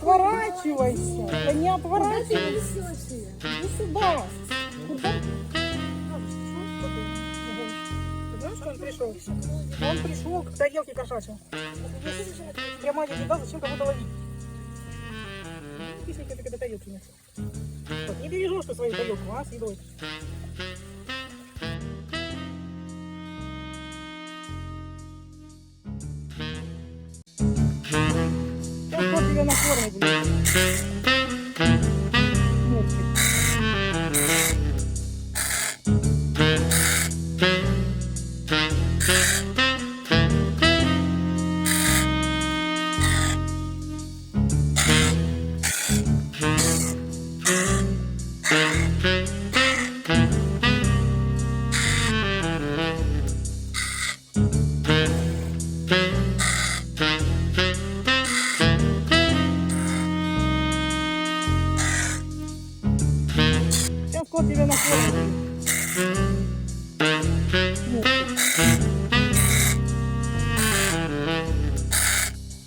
отворачивайся. Да не отворачивайся. Иди сюда. Куда? Знаешь, что он пришел? Он пришел к тарелке кошачьей. Прямо еда, зачем кого-то ловить? Песенка только до тарелки нет. Вот, не бережешь ты свою тарелку, а, с едой. Сейчас кот тебя накормит, блин. Мопчик. Сейчас кот тебя накормит.